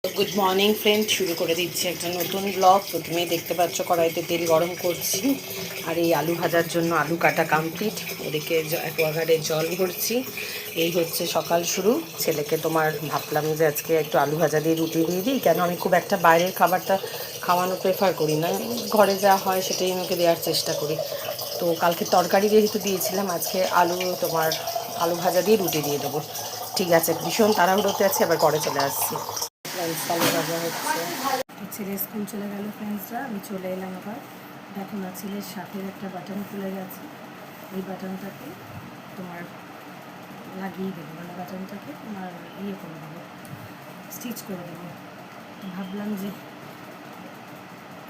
Good morning friend, শুরু করে দিচ্ছি একটা নতুন ব্লগ। প্রথমেই দেখতে পাচ্ছ কড়াইতে তেল গরম করছি, আর এই আলু ভাজার জন্য আলু কাটা কমপ্লিট। ওদিকে অ্যাকোয়াগার্ডে জল ভরছি। এই হচ্ছে সকাল শুরু। ছেলেকে তোমার ভাবলাম যে আজকে একটু আলু ভাজা দিয়ে রুটি দিয়ে দিই, কেন আমি খুব একটা বাইরের খাবারটা খাওয়ানো প্রেফার করি না। ঘরে যা হয় সেটাই ওকে দেওয়ার চেষ্টা করি। তো কালকে তরকারি যেহেতু দিয়েছিলাম, আজকে আলু ভাজা দিয়ে রুটি দিয়ে দেবো। ঠিক আছে, ভীষণ তাড়াহুড়োতে আছে, আবার পরে চলে আসছি। আলু ভাজা হচ্ছে। ছেলে স্কুল চলে গেল ফ্রেন্ডসরা, আমি চলে এলাম আবার। দেখো না, ছেলের শার্টের একটা বাটন খুলে গেছে। এই বাটনটাকে তোমার লাগিয়ে দেবো, মানে বাটনটাকে তোমার করে দেবো, স্টিচ করে দেবো। ভাবলাম যে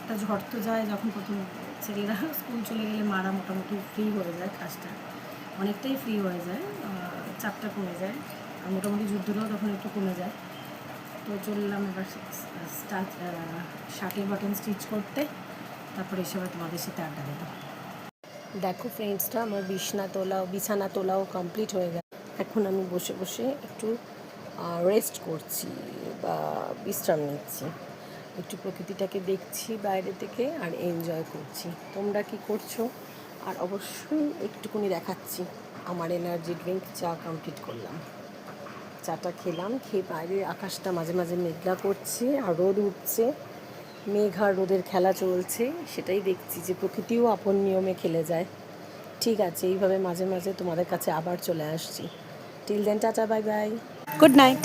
একটা ঝড় তো যায়, যখন প্রথম ছেলেরা স্কুল চলে গেলে মারা মোটামুটি ফ্রি হয়ে যায়, কাজটা অনেকটাই ফ্রি হয়ে যায়, চাপটা কমে যায়, আর মোটামুটি যুদ্ধটাও তখন একটু কমে যায়। তো চললাম এবার শার্টের বাটন স্টিচ করতে, তারপরে এসে আবার তোমাদের সাথে আড্ডা দেবো। দেখো ফ্রেন্ডসটা, আমার বিছানা তোলাও কমপ্লিট হয়ে গেছে। এখন আমি বসে বসে একটু রেস্ট করছি বা বিশ্রাম নিচ্ছি, একটু প্রকৃতিটাকে দেখছি বাইরে থেকে আর এনজয় করছি। তোমরা কি করছো? আর অবশ্যই একটুকুনি দেখাচ্ছি আমার এনার্জি ড্রিঙ্ক চা কমপ্লিট করলাম। চাটা খেলাম, খেয়ে বাইরে আকাশটা মাঝে মাঝে মেঘলা করছে আর রোদ উঠছে। মেঘ আর রোদের খেলা চলছে, সেটাই দেখছি যে প্রকৃতিও আপন নিয়মে খেলে যায়। ঠিক আছে, এইভাবে মাঝে মাঝে তোমাদের কাছে আবার চলে আসছি। Till then, tata, bye bye, good night.